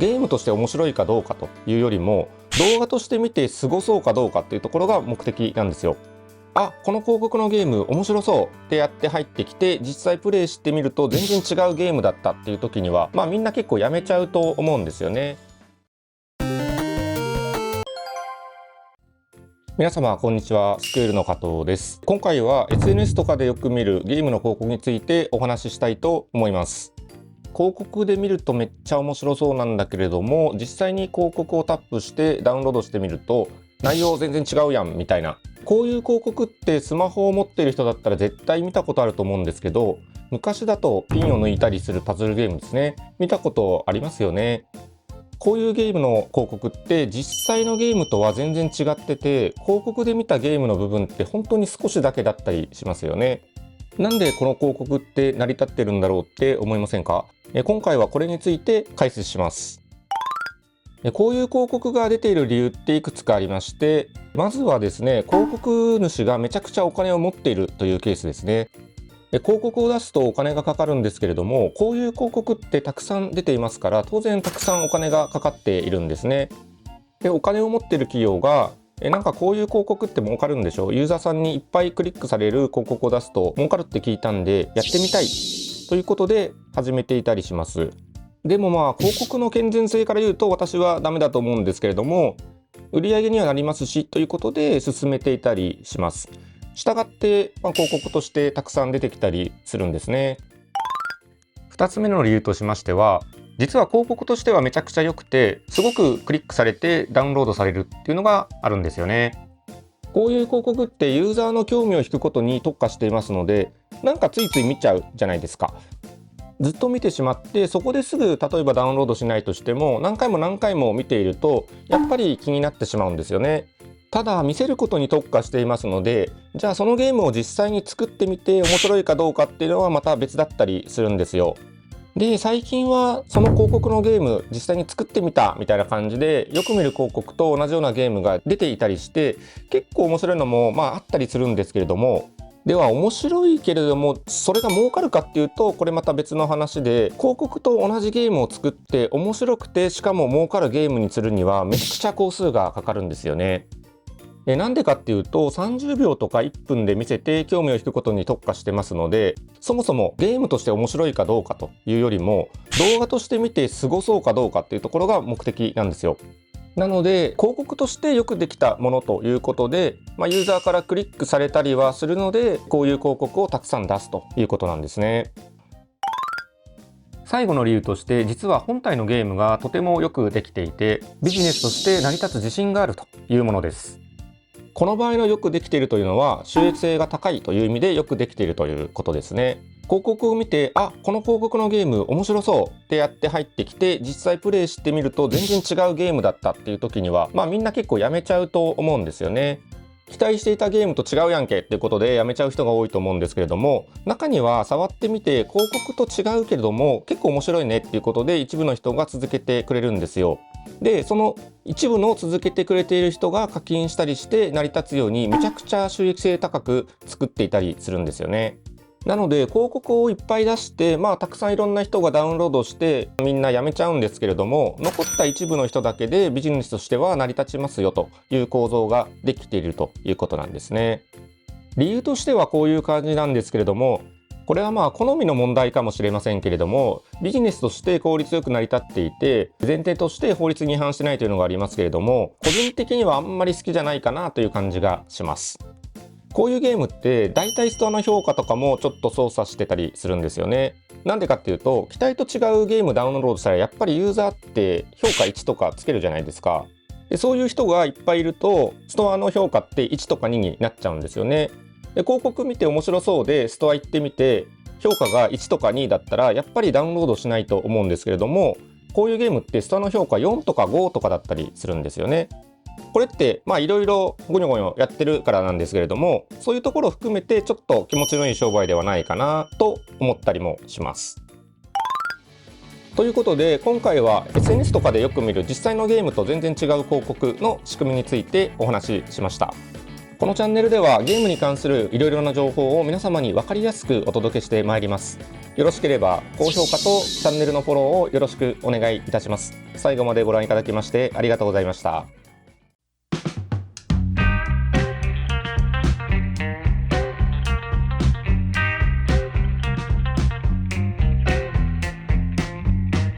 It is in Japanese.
ゲームとして面白いかどうかというよりも、動画として見て過ごそうかどうかっていうところが目的なんですよ。あ、この広告のゲーム面白そうってやって入ってきて、実際プレイしてみると全然違うゲームだったっていう時には、みんな結構やめちゃうと思うんですよね。皆様こんにちは、スクールの加藤です。今回は SNS とかでよく見るゲームの広告についてお話ししたいと思います。広告で見るとめっちゃ面白そうなんだけれども、実際に広告をタップしてダウンロードしてみると内容全然違うやんみたいな、こういう広告ってスマホを持っている人だったら絶対見たことあると思うんですけど、昔だとピンを抜いたりするパズルゲームですね、見たことありますよね。こういうゲームの広告って実際のゲームとは全然違ってて、広告で見たゲームの部分って本当に少しだけだったりしますよね。なんでこの広告って成り立ってるんだろうって思いませんか？今回はこれについて解説します。こういう広告が出ている理由っていくつかありまして、まずはですね、広告主がめちゃくちゃお金を持っているというケースですね。広告を出すとお金がかかるんですけれども、こういう広告ってたくさん出ていますから、当然たくさんお金がかかっているんですね。で、お金を持っている企業がなんかこういう広告って儲かるんでしょ、ユーザーさんにいっぱいクリックされる広告を出すと儲かるって聞いたんでやってみたいということで始めていたりします。でも広告の健全性から言うと私はダメだと思うんですけれども、売り上げにはなりますしということで進めていたりします。したがって、広告としてたくさん出てきたりするんですね。2つ目の理由としましては、実は広告としてはめちゃくちゃ良くて、すごくクリックされてダウンロードされるっていうのがあるんですよね。こういう広告ってユーザーの興味を引くことに特化していますので、なんかついつい見ちゃうじゃないですか。ずっと見てしまって、そこですぐ例えばダウンロードしないとしても、何回も何回も見ているとやっぱり気になってしまうんですよね。ただ見せることに特化していますので、じゃあそのゲームを実際に作ってみて面白いかどうかっていうのはまた別だったりするんですよ。で、最近はその広告のゲーム実際に作ってみたみたいな感じで、よく見る広告と同じようなゲームが出ていたりして、結構面白いのもあったりするんですけれども、では面白いけれどもそれが儲かるかっていうと、これまた別の話で、広告と同じゲームを作って面白くてしかも儲かるゲームにするにはめちゃくちゃ工数がかかるんですよね。なんでかっていうと、30秒とか1分で見せて興味を引くことに特化してますので、そもそもゲームとして面白いかどうかというよりも、動画として見て過ごそうかどうかっていうところが目的なんですよ。なので広告としてよくできたものということで、ユーザーからクリックされたりはするので、こういう広告をたくさん出すということなんですね。最後の理由として、実は本体のゲームがとてもよくできていて、ビジネスとして成り立つ自信があるというものです。この場合のよくできているというのは、収益性が高いという意味でよくできているということですね。広告を見て、あ、この広告のゲーム面白そうってやって入ってきて、実際プレイしてみると全然違うゲームだったっていう時には、みんな結構やめちゃうと思うんですよね。期待していたゲームと違うやんけっていうことでやめちゃう人が多いと思うんですけれども、中には触ってみて広告と違うけれども結構面白いねっていうことで一部の人が続けてくれるんですよ。で、その一部の続けてくれている人が課金したりして成り立つように、めちゃくちゃ収益性高く作っていたりするんですよね。なので広告をいっぱい出して、たくさんいろんな人がダウンロードしてみんなやめちゃうんですけれども、残った一部の人だけでビジネスとしては成り立ちますよという構造ができているということなんですね。理由としてはこういう感じなんですけれども、これは好みの問題かもしれませんけれども、ビジネスとして効率よく成り立っていて、前提として法律に違反してないというのがありますけれども、個人的にはあんまり好きじゃないかなという感じがします。こういうゲームって大体ストアの評価とかもちょっと操作してたりするんですよね。なんでかっていうと、期待と違うゲームダウンロードしたらやっぱりユーザーって評価1とかつけるじゃないですか。で、そういう人がいっぱいいるとストアの評価って1とか2になっちゃうんですよね。で、広告見て面白そうでストア行ってみて評価が1とか2だったらやっぱりダウンロードしないと思うんですけれども、こういうゲームってストアの評価4とか5とかだったりするんですよね。これっていろいろゴニョゴニョやってるからなんですけれども、そういうところを含めてちょっと気持ちのいい商売ではないかなと思ったりもします。ということで、今回は SNS とかでよく見る実際のゲームと全然違う広告の仕組みについてお話ししました。このチャンネルではゲームに関するいろいろな情報を皆様に分かりやすくお届けしてまいります。よろしければ高評価とチャンネルのフォローをよろしくお願いいたします。最後までご覧いただきましてありがとうございました。